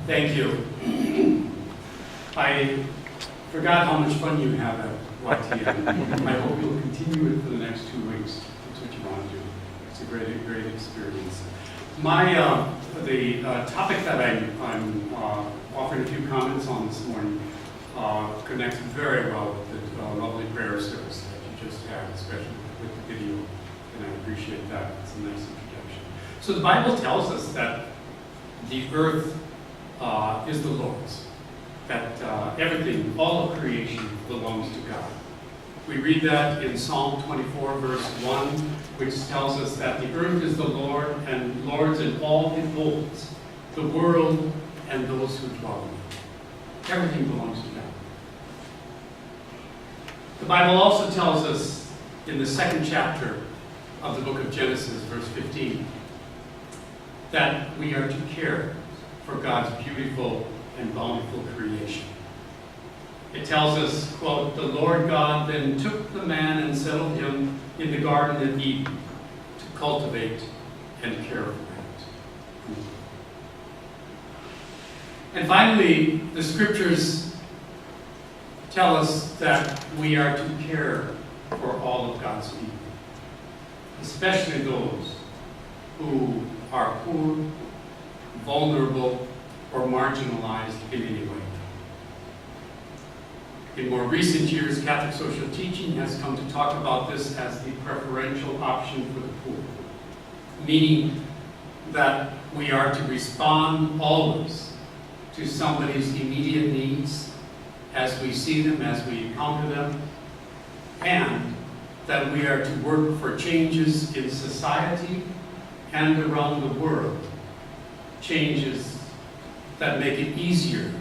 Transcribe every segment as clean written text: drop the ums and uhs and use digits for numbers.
Thank you. I forgot how much fun you have at YTM. I hope you'll continue it for the next 2 weeks. That's what you want to do. It's a great experience. The topic that I'm offering a few comments on this morning connects very well with the lovely prayer service that you just had, especially with the video, and I appreciate that. It's a nice introduction. So the Bible tells us that the earth is the Lord's, that everything, all of creation belongs to God. We read that in Psalm 24, verse 1, which tells us that the earth is the Lord and Lord's and all it holds, the world and those who dwell in it. Everything belongs to God. The Bible also tells us in the 2nd chapter of the book of Genesis, verse 15, that we are to care for God's beautiful and bountiful creation. It tells us, quote, "The Lord God then took the man and settled him in the Garden of Eden to cultivate and care for it." And finally, the scriptures tell us that we are to care for all of God's people, especially those who are poor, vulnerable, or marginalized in any way. In more recent years, Catholic social teaching has come to talk about this as the preferential option for the poor, meaning that we are to respond always to somebody's immediate needs as we see them, as we encounter them, and that we are to work for changes in society and around the world, changes that make it easier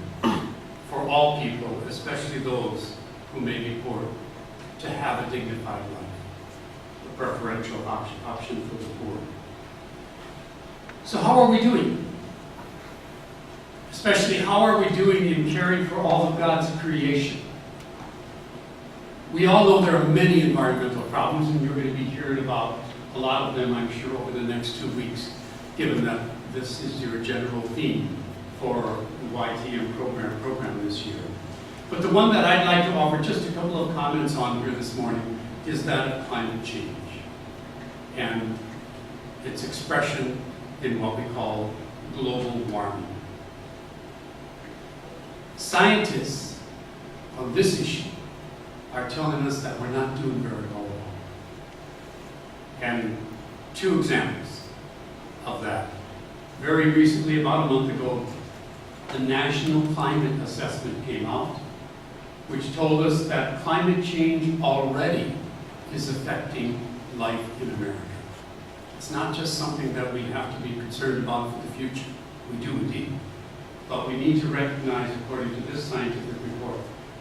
for all people, especially those who may be poor, to have a dignified life. The preferential option for the poor. So how are we doing? Especially, how are we doing in caring for all of God's creation? We all know there are many environmental problems, and you're going to be hearing about a lot of them, I'm sure, over the next 2 weeks, given that this is your general theme for the YTM program this year. But the one that I'd like to offer just a couple of comments on here this morning is that of climate change and its expression in what we call global warming. Scientists on this issue are telling us that we're not doing very well at all. And 2 examples of that. Very recently, about a month ago, the National Climate Assessment came out, which told us that climate change already is affecting life in America. It's not just something that we have to be concerned about for the future. We do indeed. But we need to recognize, according to this scientific report,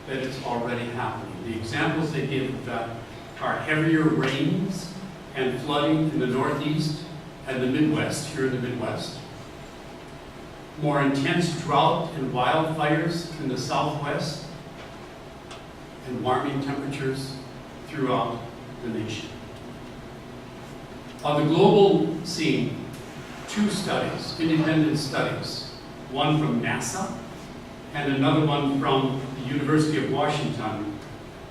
that it's already happening. The examples they give of that are heavier rains and flooding in the Northeast and the Midwest, here in the Midwest. More intense drought and wildfires in the Southwest, and warming temperatures throughout the nation. On the global scene, 2 studies, independent studies, one from NASA and another one from the University of Washington,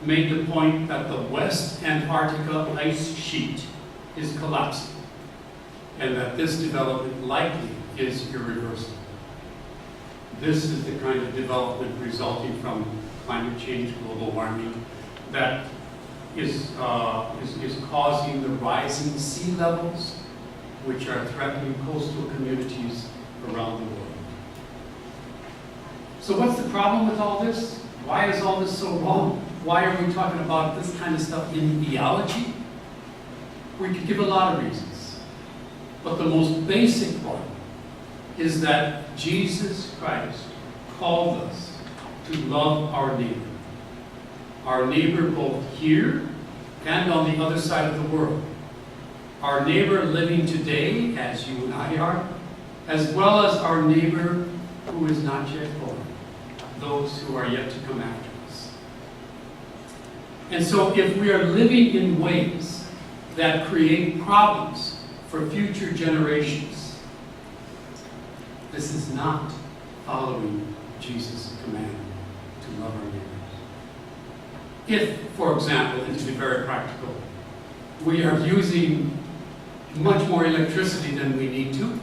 made the point that the West Antarctica ice sheet is collapsing, and that this development likely is irreversible. This is the kind of development resulting from climate change, global warming, that is causing the rising sea levels, which are threatening coastal communities around the world. So what's the problem with all this? Why is all this so wrong? Why are we talking about this kind of stuff in theology? We could give a lot of reasons. But the most basic one is that Jesus Christ called us to love our neighbor. Our neighbor both here and on the other side of the world. Our neighbor living today, as you and I are, as well as our neighbor who is not yet born, those who are yet to come after us. And so if we are living in ways that create problems for future generations, this is not following Jesus' command to love our neighbors. If, for example, and to be very practical, we are using much more electricity than we need to,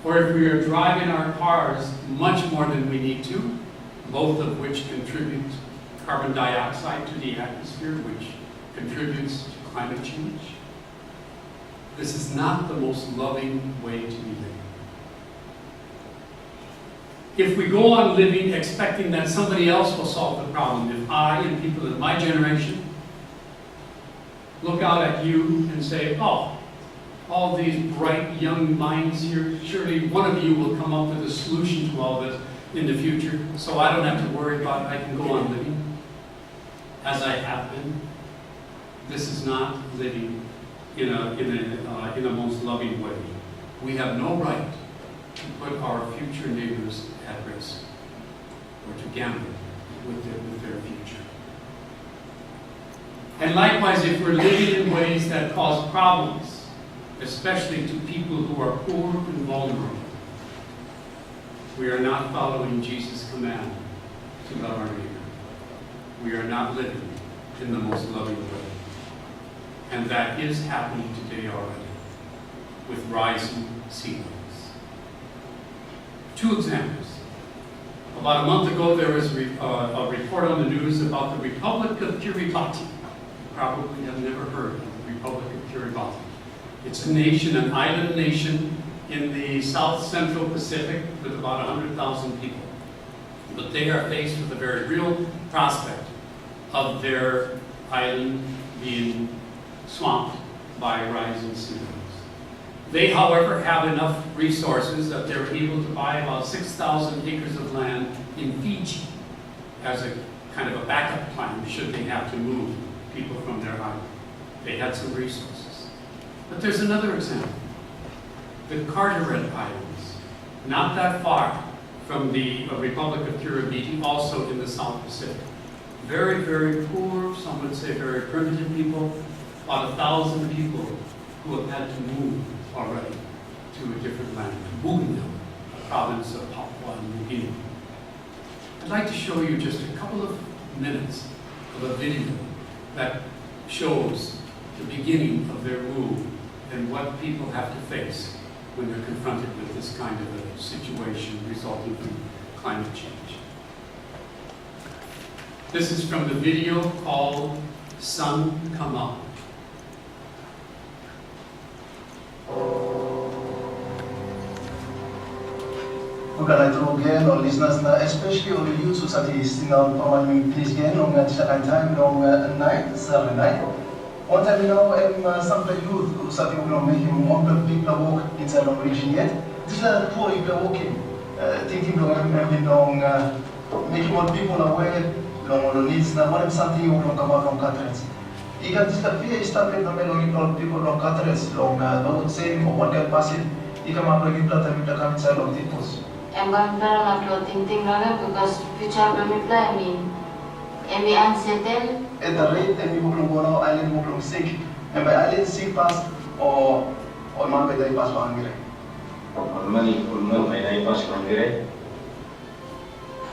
or if we are driving our cars much more than we need to, both of which contribute carbon dioxide to the atmosphere, which contributes to climate change, this is not the most loving way to be living. If we go on living expecting that somebody else will solve the problem, if I and people in my generation look out at you and say, oh, all these bright young minds here, surely one of you will come up with a solution to all this in the future, so I don't have to worry about it, I can go on living as I have been. This is not living in a most loving way. We have no right to put our future neighbors at risk or to gamble with their future. And likewise, if we're living in ways that cause problems, especially to people who are poor and vulnerable, we are not following Jesus' command to love our neighbor. We are not living in the most loving way. And that is happening today already with rising sea levels. Two examples. About a month ago, there was a report on the news about the Republic of Kiribati. You probably have never heard of the Republic of Kiribati. It's a nation, an island nation in the South Central Pacific with about 100,000 people. But they are faced with a very real prospect of their island being swamped by rising sea levels. They, however, have enough resources that they're able to buy about 6,000 acres of land in Fiji as a kind of a backup plan should they have to move people from their island. They had some resources. But there's another example. The Carteret Islands, not that far from the Republic of Kiribati, also in the South Pacific. Very, very poor, some would say very primitive people, about 1,000 people who have had to move already to a different land, Bougainville, a province of Papua New Guinea. I'd like to show you just a couple of minutes of a video that shows the beginning of their move and what people have to face when they're confronted with this kind of a situation resulting from climate change. This is from the video called Sun Come Up. Bukan itu again or listeners na especially on the youth society signal permanent please again on the second time long night Saturday night. One time some of the youth society will make him on the people walk inside the region yet. This is poor people walking, thinking long making more people aware long the needs na what if something you don't come out from countries. You can just appear started the many people from countries long don't say or one can pass it. You can make people that come inside of the post. Em going para la thinking because future kami planning. Emi unsettled. At the rate and people go now island people sick. And by island sick pass or man by die pass Hungary. Many people by die pass Hungary.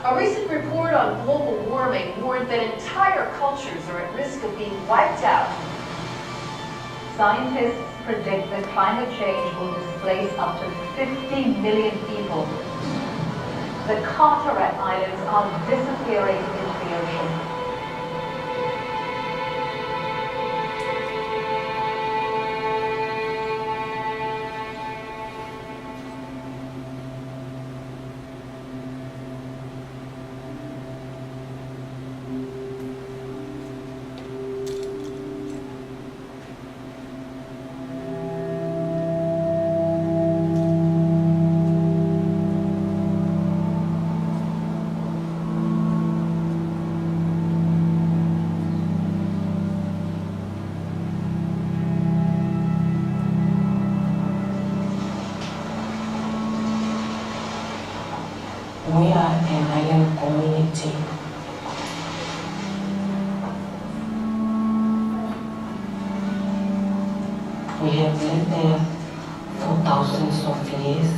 A recent report on global warming warned that entire cultures are at risk of being wiped out. Scientists predict that climate change will displace up to 50 million people. The Carteret Islands are disappearing into the ocean. We are an island community. We have lived there for thousands of years.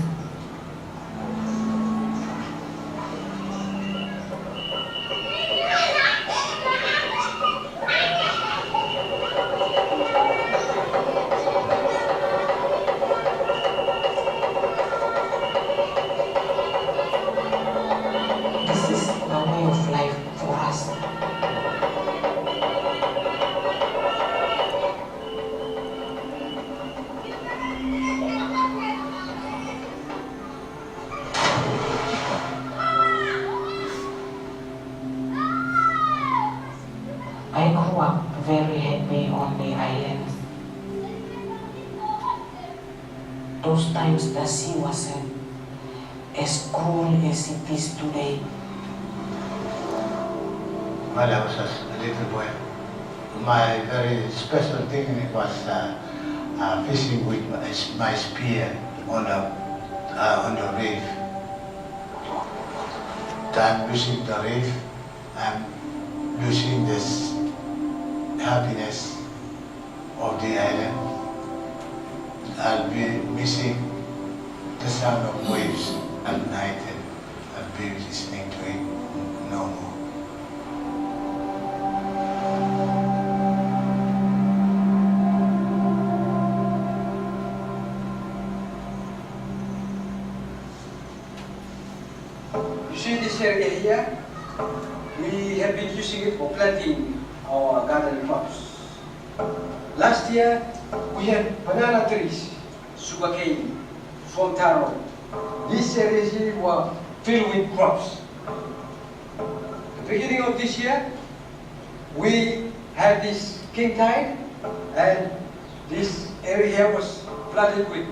those times the sea wasn't as cruel as it is today. While I was a little boy, my very special thing was fishing with my spear on the reef. I'm losing the reef, I'm losing this happiness of the island. I'll be missing the sound of waves at night and I'll be listening to it no more. You see this area here? We have been using it for planting our garden crops. Last year, we had banana trees, sugarcane, swamp taro. These areas here were filled with crops. The beginning of this year, we had this king tide, and this area here was flooded with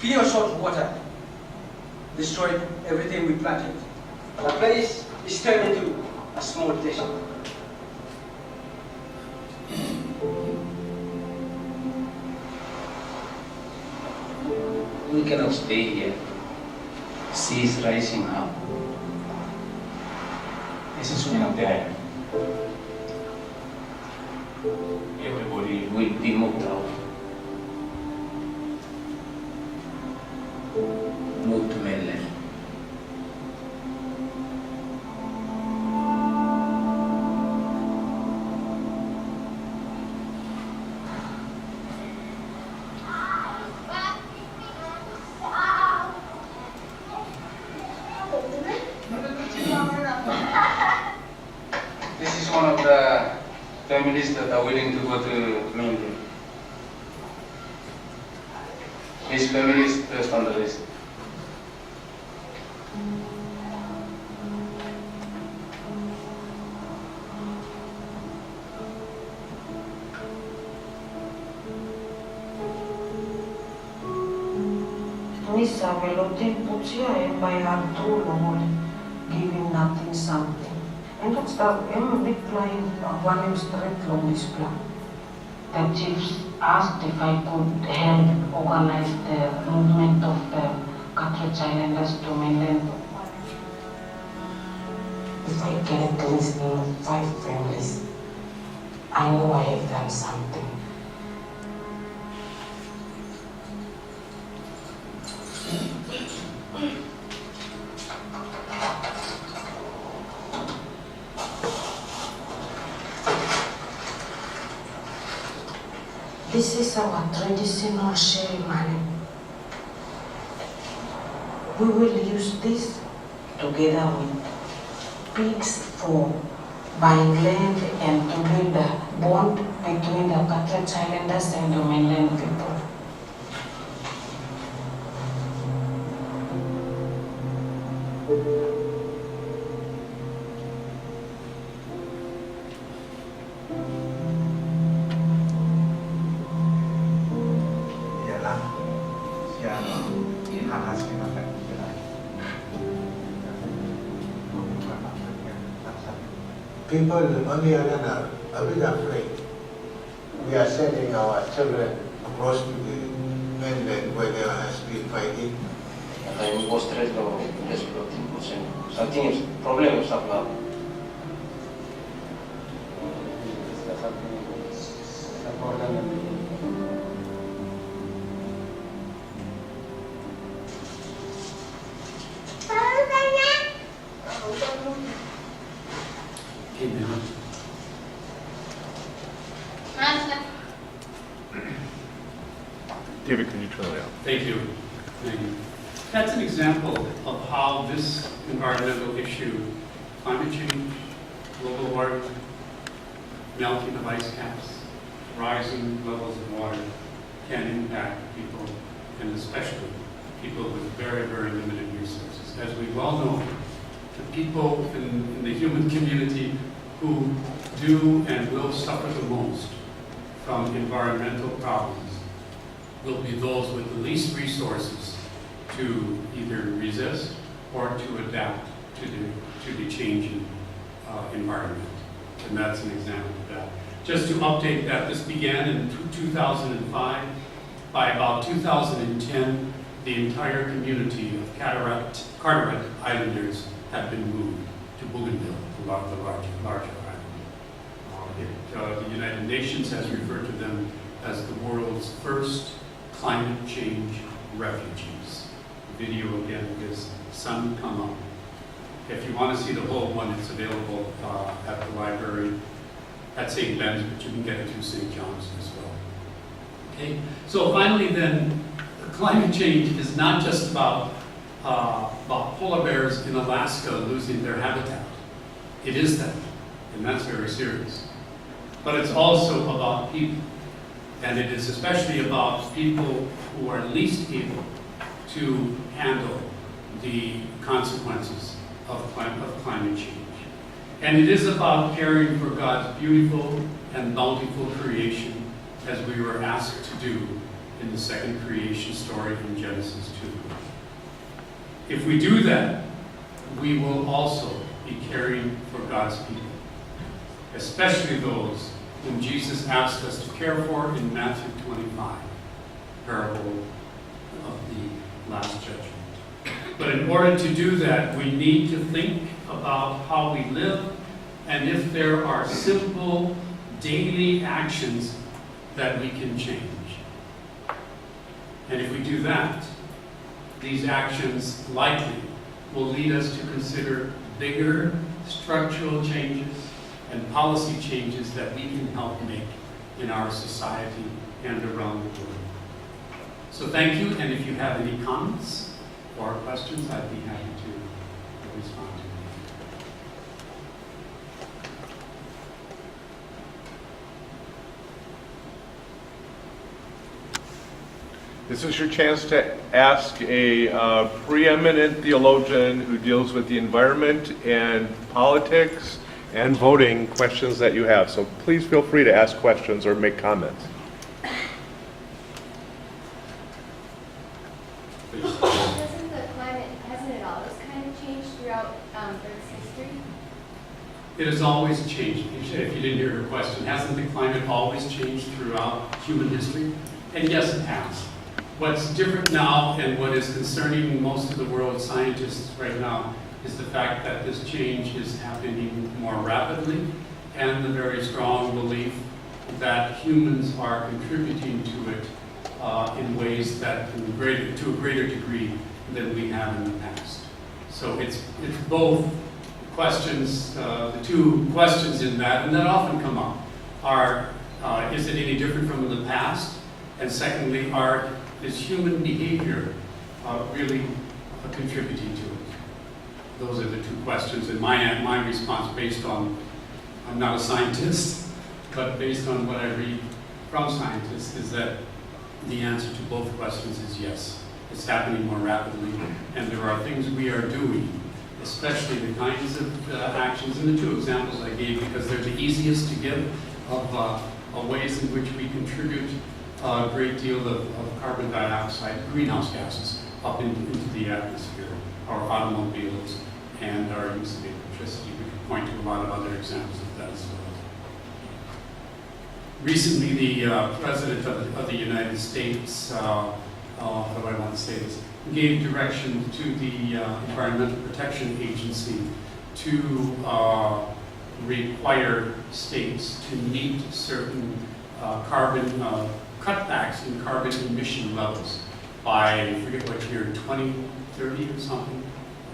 pure salt water. Destroyed everything we planted. The place is turned into a small desert. We cannot stay here. Sea is rising up. This is one of the island. Everybody will be moved out. Moved to mainland. This is one of the families that are willing to go to mainland. His family is first on the list. Missä velotin putsia en vai han tullut, giving nothing something. En dat staat in big line one in straight long display. The chiefs asked if I could help organize the movement of the Cartridge Islanders to mainland. If I can at least name 5 families, I know I have done something. This is our traditional ceremony. We will use this together with pigs for buying land and to build a bond between the Cartridge Islanders and the mainland people. People on the island are a bit afraid. We are sending our children across to the mainland where there has been fighting. În vostres lo desplotim puțin. Să ținem probleme să aflăm. Amen. David, can you turn it out? Thank you. Thank you. That's an example of how this environmental issue, climate change, global warming, melting of ice caps, rising levels of water, can impact people, and especially people with very, very limited resources. As we well know, the people in the human community who do and will suffer the most from environmental problems will be those with the least resources to either resist or to adapt to the changing environment. And that's an example of that. Just to update that, this began in 2005. By about 2010, the entire community of Carteret Islanders had been moved to Bougainville, the larger island. The United Nations has referred to them as the world's first climate change refugees. The video again is Sun Come Up. If you want to see the whole one, it's available at the library at St. Ben's, but you can get it through St. John's as well. Okay, so finally then, climate change is not just about polar bears in Alaska losing their habitat. It is that, and that's very serious. But it's also about people, and it is especially about people who are least able to handle the consequences of climate change. And it is about caring for God's beautiful and bountiful creation, as we were asked to do in the second creation story in Genesis 2. If we do that, we will also be caring for God's people, especially those whom Jesus asked us to care for in Matthew 25, parable of the Last Judgment. But in order to do that, we need to think about how we live and if there are simple daily actions that we can change. And if we do that, these actions likely will lead us to consider bigger structural changes and policy changes that we can help make in our society and around the world. So thank you, and if you have any comments or questions, I'd be happy to respond to them. This is your chance to ask a preeminent theologian who deals with the environment and politics and voting questions that you have. So please feel free to ask questions or make comments. Hasn't it always kind of changed throughout Earth's history? It has always changed. If you didn't hear her question, hasn't the climate always changed throughout human history? And yes, it has. What's different now and what is concerning most of the world's scientists right now is the fact that this change is happening more rapidly, and the very strong belief that humans are contributing to it in ways that to a greater degree than we have in the past. So it's both questions, the two questions in that, and that often come up, are is it any different from the past? And secondly, is human behavior really contributing to it? Those are the two questions, and my response, based on, I'm not a scientist, but based on what I read from scientists, is that the answer to both questions is yes. It's happening more rapidly, and there are things we are doing, especially the kinds of actions, and the two examples I gave, because they're the easiest to give, of ways in which we contribute a great deal of carbon dioxide, greenhouse gases, up into the atmosphere, our automobiles, and our use of electricity. We could point to a lot of other examples of that as well. Recently, the President of the United States, how do I want to say this, gave direction to the Environmental Protection Agency to require states to meet certain carbon cutbacks in carbon emission levels by, I forget what year, 2030 or something,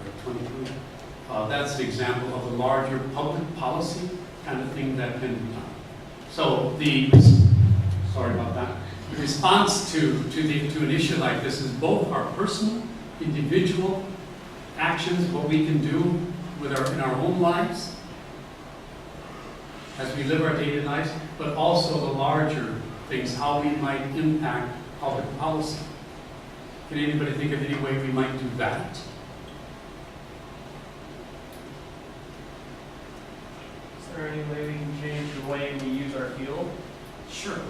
or 2020. That's an example of a larger public policy kind of thing that can be done. So sorry about that. The response to an issue like this is both our personal, individual actions, what we can do in our own lives as we live our daily lives, but also the larger things, how we might impact public policy. Can anybody think of any way we might do that? Is there any way we can change the way we use our fuel? Sure.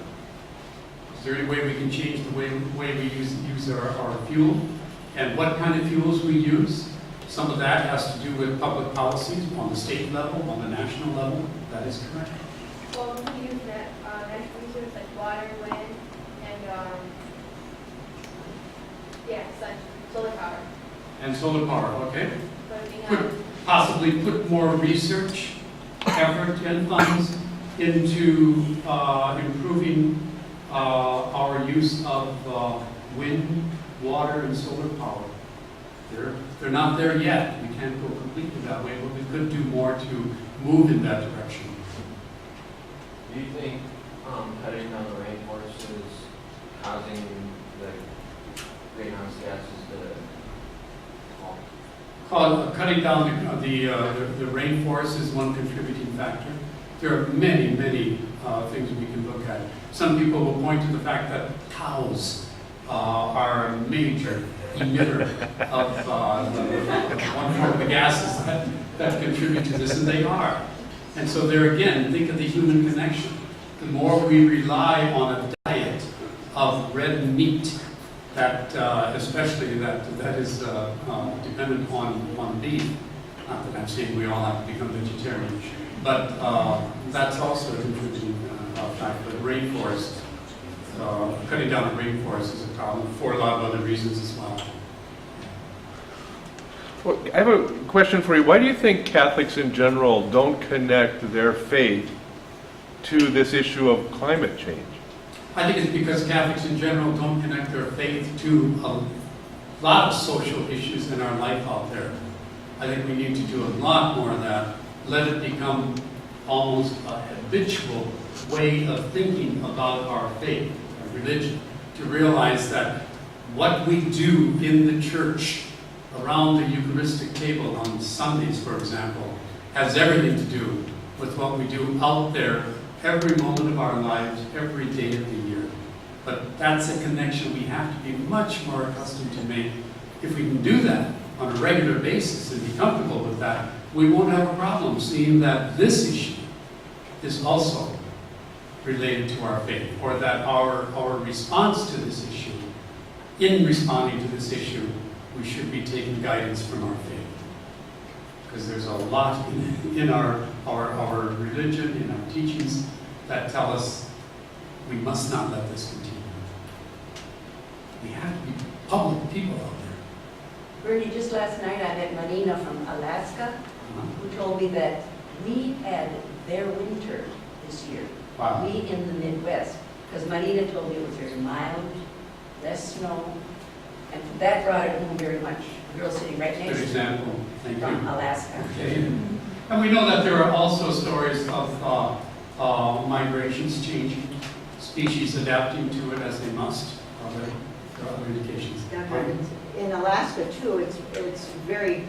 Is there any way we can change the way we use our fuel and what kind of fuels we use? Some of that has to do with public policies on the state level, on the national level. That is correct. Well, we use natural resources like water, wind, and solar power. And solar power, okay. But we have Possibly put more research, effort, and funds into improving our use of wind, water, and solar power. They're not there yet. We can't go completely that way, but we could do more to move in that direction. Do you think cutting down the rainforests is causing the greenhouse gases to fall? Cutting down the rainforest is one contributing factor. There are many, many things we can look at. Some people will point to the fact that cows are a major emitter of one form of the gases that contribute to this, and they are. And so there again, think of the human connection. The more we rely on a diet of red meat, that especially that is dependent on beef. Not that I'm saying we all have to become vegetarian, but that's also a contributing factor. The rainforest, cutting down the rainforest is a problem for a lot of other reasons as well. Well, I have a question for you. Why do you think Catholics in general don't connect their faith to this issue of climate change? I think it's because Catholics in general don't connect their faith to a lot of social issues in our life out there. I think we need to do a lot more of that. Let it become almost a habitual way of thinking about our faith, our religion, to realize that what we do in the church around the Eucharistic table on Sundays, for example, has everything to do with what we do out there every moment of our lives, every day of the year. But that's a connection we have to be much more accustomed to make. If we can do that on a regular basis and be comfortable with that, we won't have a problem seeing that this issue is also related to our faith, or that our response to this issue, in responding to this issue, we should be taking guidance from our faith. Because there's a lot in our religion, in our teachings, that tell us we must not let this continue. We have to be public people out there. Bernie, just last night I met Marina from Alaska, who told me that we had their winter this year. Wow. We in the Midwest. Because Marina told me it was very mild, less snow, and that brought it home very much. A girl sitting right next Good to me example. Thank you. from Alaska. Okay. And we know that there are also stories of migrations changing, species adapting to it as they must. There are other indications. In Alaska too, it's very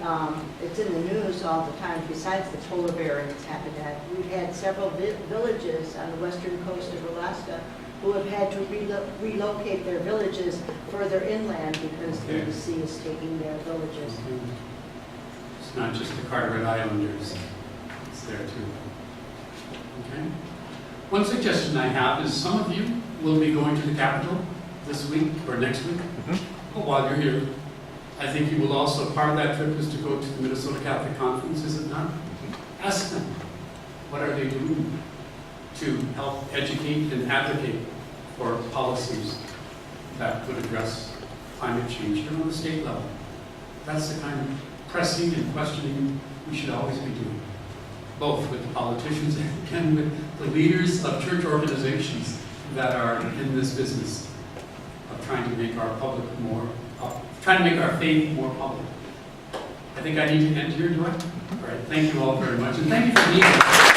it's in the news all the time. Besides the polar bear and its habitat, we've had several villages on the western coast of Alaska who have had to relocate their villages further inland because the sea is taking their villages. It's not just the Carteret Islanders, it's there too. Okay. One suggestion I have is some of you will be going to the Capitol this week or next week. Well, while you're here, I think you will also, part of that trip is to go to the Minnesota Catholic Conference, is it not? Ask them, what are they doing to help educate and advocate for policies that would address climate change here on the state level. That's the kind of pressing and questioning we should always be doing, both with the politicians and with the leaders of church organizations that are in this business of trying to make our public more, trying to make our faith more public. I think I need to end here, do I? All right, thank you all very much, and thank you for being here.